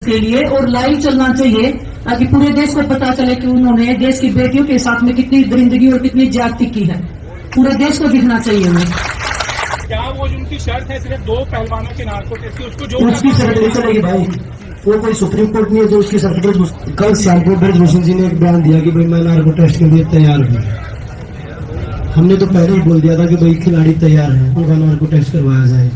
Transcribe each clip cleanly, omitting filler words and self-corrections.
के लिए और लाइव चलना चाहिए ताकि पूरे देश को पता चले कि उन्होंने देश की बेटियों के साथ में कितनी दरिंदगी और कितनी ज्यादती की है। पूरे देश को दिखना चाहिए उन्हें। क्या वो जो उनकी शर्त है सिर्फ 2 पहलवानों के नार्को टेस्ट की, उसको जो उसकी शर्त नहीं चलेगी भाई। वो कोई सुप्रीम कोर्ट नहीं है जो उसकी शर्त पर। कल शाम को ब्रजभूषण जी ने एक बयान दिया कि भाई मैं नार्को टेस्ट के लिए तैयार हूँ। हमने तो पहले ही बोल दिया था कि भाई खिलाड़ी तैयार है, उनका नार्को टेस्ट करवाया जाए।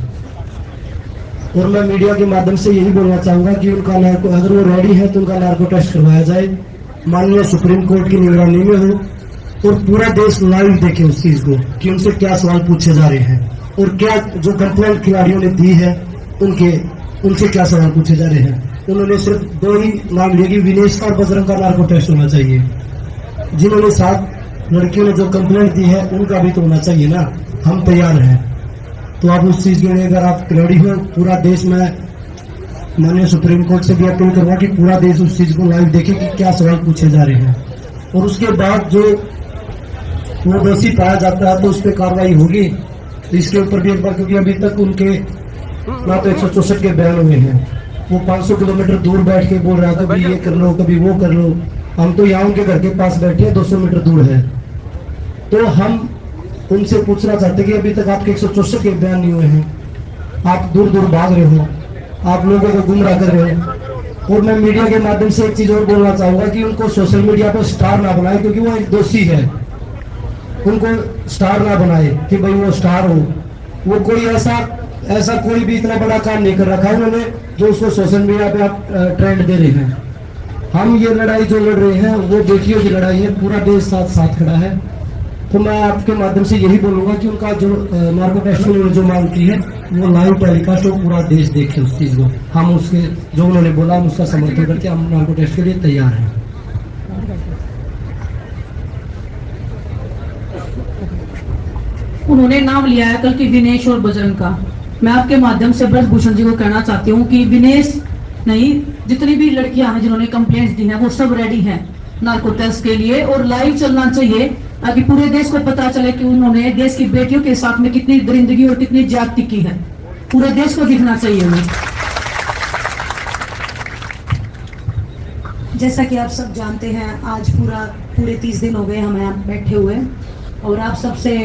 और मैं मीडिया के माध्यम से यही बोलना चाहूंगा कि उनका नार्को, अगर वो रेडी है तो उनका नार्को टेस्ट करवाया जाए, माननीय सुप्रीम कोर्ट की निगरानी में हो और पूरा देश लाइव देखे उस चीज को कि उनसे क्या सवाल पूछे जा रहे हैं और क्या जो कंप्लेंट खिलाड़ियों ने दी है उनसे क्या सवाल पूछे जा रहे हैं। उन्होंने सिर्फ 2 ही नाम लिए कि विनेश और बजरंग का नार्को टेस्ट होना चाहिए। जिन्होंने 7 लड़कियों ने जो कंप्लेंट दी है उनका भी तो होना चाहिए ना। हम तैयार हैं, तो आप उस चीज के लिए अगर आप रेडी हो, पूरा देश में माननीय सुप्रीम कोर्ट से भी अपील करूंगा कि पूरा देश उस चीज को लाइव देखे कि क्या सवाल पूछे जा रहे हैं और उसके बाद जो वो दोषी पाया जाता है तो उस पर कार्रवाई होगी। तो इसके ऊपर भी एक बार, क्योंकि अभी तक उनके ना तो 164 के बयान हुए हैं, वो 500 किलोमीटर दूर बैठ के बोल रहा था कभी ये कर लो कभी वो कर लो। हम तो यहाँ उनके घर के पास बैठे हैं, 200 मीटर दूर है। तो हम उनसे पूछना चाहते कि अभी तक आपके 164 के बयान नहीं हुए हैं, आप दूर दूर भाग रहे हो, आप लोगों को गुमराह कर रहे हो। और मैं मीडिया के माध्यम से एक चीज और बोलना चाहूंगा कि उनको सोशल मीडिया पर स्टार ना बनाए, क्योंकि वो एक दोषी है। उनको स्टार ना बनाए कि भाई वो स्टार हो। वो कोई ऐसा कोई भी इतना बड़ा काम नहीं कर रखा है उन्होंने जो उसको सोशल मीडिया पे आप ट्रेंड दे रहे हैं। हम ये लड़ाई जो लड़ रहे हैं वो बेटियों की लड़ाई है, पूरा देश साथ खड़ा है। तो मैं आपके माध्यम से यही बोलूंगा कि उनका जो नार्को टेस्ट उन्होंने जो मांग की है वो लाइव टेलीकास्ट हो, पूरा देश देखे उस चीज को। हम उसके जो उन्होंने बोला हम उसका समर्थन करके हम नार्को टेस्ट के लिए तैयार हैं। उन्होंने नाम लिया है कल की विनेश और बजरंग का। मैं आपके माध्यम से ब्रजभूषण जी को कहना चाहती हूँ कि विनेश नहीं, जितनी भी लड़कियां हैं जिन्होंने कंप्लेंट्स दी हैं वो सब रेडी हैं नार्को टेस्ट के लिए और लाइव चलना चाहिए ताकि पूरे देश को पता चले कि उन्होंने देश की बेटियों के साथ में कितनी दरिंदगी और कितनी ज्यादती की है। पूरे देश को दिखना चाहिए उन्हें। जैसा कि आप सब जानते हैं, आज पूरे 30 दिन हो गए हमें यहाँ बैठे हुए और आप सबसे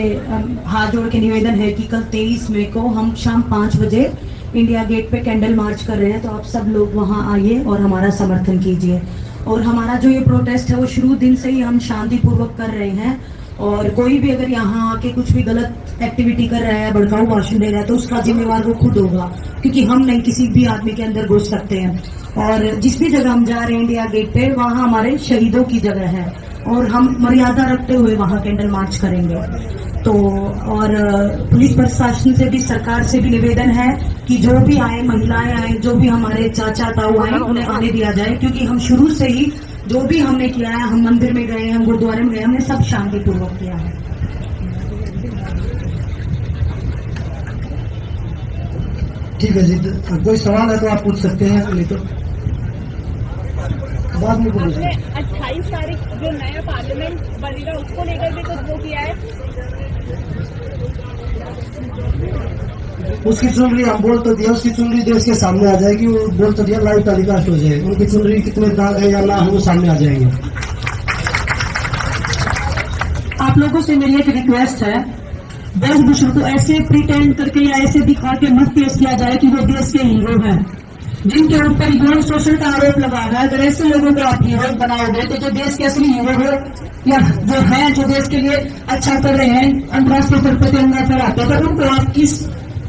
हाथ जोड़ के निवेदन है कि कल 23 मई को हम शाम 5 बजे इंडिया गेट पे कैंडल मार्च कर रहे हैं। तो आप सब लोग वहां आइए और हमारा समर्थन कीजिए। और हमारा जो ये प्रोटेस्ट है वो शुरू दिन से ही हम शांतिपूर्वक कर रहे हैं और कोई भी अगर यहाँ आके कुछ भी गलत एक्टिविटी कर रहा है, भड़काऊ भाषण दे रहा है तो उसका जिम्मेवार वो खुद होगा, क्योंकि हम नहीं किसी भी आदमी के अंदर घुस सकते हैं। और जिस भी जगह हम जा रहे हैं इंडिया गेट पे, वहाँ हमारे शहीदों की जगह है और हम मर्यादा रखते हुए वहाँ कैंडल मार्च करेंगे। तो और पुलिस प्रशासन से भी, सरकार से भी निवेदन है कि जो भी आए, महिलाएं आए, जो भी हमारे चाचा ताऊ आए, उन्हें आने दिया जाए, क्योंकि हम शुरू से ही जो भी हमने किया है, हम मंदिर में गए, हम गुरुद्वारे में गए, हमने सब शांतिपूर्वक किया है। ठीक है जी, कोई सवाल है तो आप पूछ सकते हैं, नहीं तो बाद में बोलिए। 28 तारीख जो नया पार्लियामेंट बनेगा उसको लेकर भी कुछ वो किया है? उसकी चुनरी हम बोल तो दिया, उसकी चुनरी देश के सामने आ जाएगी। वो बोल तो दिया लाइव टेलीकास्ट हो जाएगी। उनकी चुनरी कितने दाग है या ना हो वो सामने आ जाएंगे। आप लोगों से मेरी एक रिक्वेस्ट है, ब्रजभूषण को ऐसे प्रिटेंड करके या ऐसे दिखा के मत पेश किया जाए कि वो देश के हीरो हैं जिनके ऊपर यौन शोषण का आरोप लगा है। अगर ऐसे लोगों को आप हीरो बनाओगे तो जो देश के असली हीरो हो या जो है, जो देश के लिए अच्छा कर रहे हैं, अंतर्राष्ट्रीय स्तर पर तिरंगा फहराते हैं, तो उनको आप किस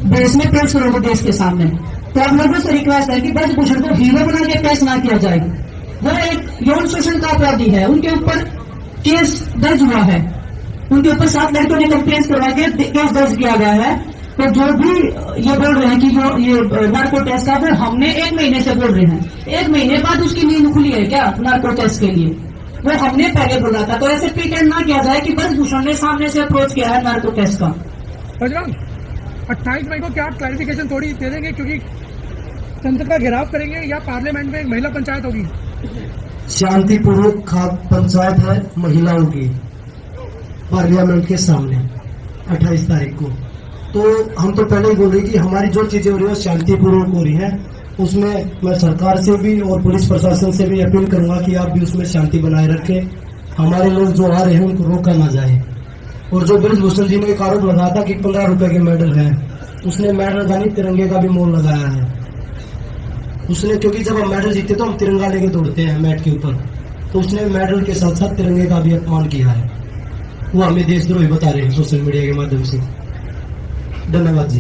देश में पेश करोगे देश के सामने? तो आप लोगों से रिक्वेस्ट है कि ब्रजभूषण को हीरो बना के पेश ना किया जाए। वो एक यौन शोषण का अपराधी है, उनके ऊपर केस दर्ज हुआ है, उनके ऊपर 7 लड़कों ने कंप्लेंट करवा के केस दर्ज किया गया है। तो जो भी ये बोल रहे हैं कि जो ये नार्को टेस्ट का, वो हमने 1 महीने से बोल रहे हैं। 1 महीने बाद उसकी नींद खुली है क्या नार्को टेस्ट के लिए? वो हमने पहले बोला था। तो ऐसे प्रिटेंड ना किया जाए कि ब्रजभूषण ने सामने से अप्रोच किया है नार्को टेस्ट का। 28 मई को क्या आप क्लैरिफिकेशन थोड़ी दे देंगे, क्योंकि संसद का घेराव करेंगे या पार्लियामेंट में एक महिला पंचायत होगी? शांतिपूर्वक पंचायत है महिलाओं की पार्लियामेंट के सामने 28 तारीख को। तो हम तो पहले ही बोल रहे कि हमारी जो चीजें हो रही है शांतिपूर्वक हो रही है। उसमें मैं सरकार से भी और पुलिस प्रशासन से भी अपील करूंगा कि आप भी उसमें शांति बनाए रखें। हमारे लोग जो आ रहे हैं उनको रोका ना जाए। और जो ब्रजभूषण जी ने एक आरोप लगाया था कि 15 रुपए के मेडल हैं, उसने मेडल का नहीं तिरंगे का भी मोल लगाया है उसने, क्योंकि जब हम मेडल जीतते तो हम तिरंगा लेके दौड़ते हैं मैट के ऊपर, तो उसने मेडल के साथ साथ तिरंगे का भी अपमान किया है। वो हमें देशद्रोही बता रहे हैं सोशल मीडिया के माध्यम से। धन्यवाद जी।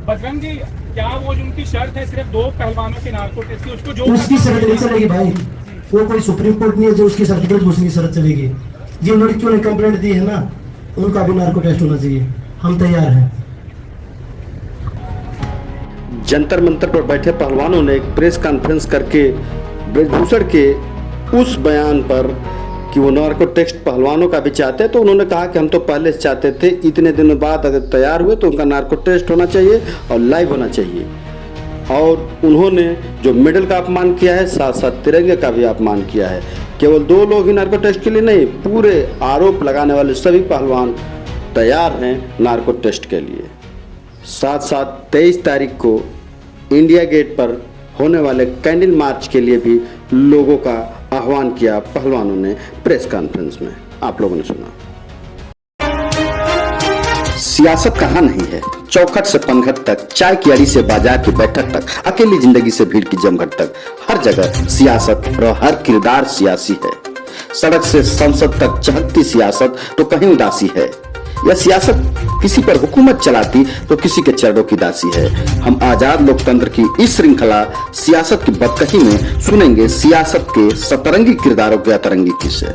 बजरंग जी, क्या वो जो उनकी शर्त है सिर्फ 2 पहलवानों के नार्को टेस्ट की, उसको जो उसकी शर्त नहीं चलेगी भाई, वो कोई सुप्रीम कोर्ट नहीं है जो उसकी शर्त ब्रजभूषण की शर्त चलेगी। जिन लड़कियों ने कंप्लेंट दी है ना, उनका भी नार्को टेस्ट होना चाहिए। हम तैयार हैं। जंतर मंतर पर बैठे पहलवानों ने एक प्रेस कॉन्फ्रेंस करके ब्रजभूषण के उस बयान पर कि वो नार्को टेस्ट पहलवानों का भी चाहते हैं, तो उन्होंने कहा कि हम तो पहले से चाहते थे, इतने दिनों बाद अगर तैयार हुए तो उनका नार्को टेस्ट होना चाहिए और लाइव होना चाहिए। और उन्होंने जो मेडल का अपमान किया है, साथ साथ तिरंगे का भी अपमान किया है। केवल 2 लोग ही नार्को टेस्ट के लिए नहीं, पूरे आरोप लगाने वाले सभी पहलवान तैयार हैं नार्को टेस्ट के लिए। साथ साथ 23 तारीख को इंडिया गेट पर होने वाले कैंडल मार्च के लिए भी लोगों का आह्वान किया पहलवानों ने प्रेस कॉन्फ्रेंस में। आप लोगों ने सुना। सियासत कहाँ नहीं है, चौखट से पनघट तक, चाय की अड़ी से बाजार की बैठक तक, अकेली जिंदगी से भीड़ की जमघट तक, हर जगह सियासत और हर किरदार सियासी है। सड़क से संसद तक चहकती सियासत तो कहीं उदासी है। यह सियासत किसी पर हुकूमत चलाती तो किसी के चरणों की दासी है। हम आजाद लोकतंत्र की इस श्रृंखला सियासत की बदकही में सुनेंगे सियासत के सतरंगी किरदारों के अतरंगी किस्से।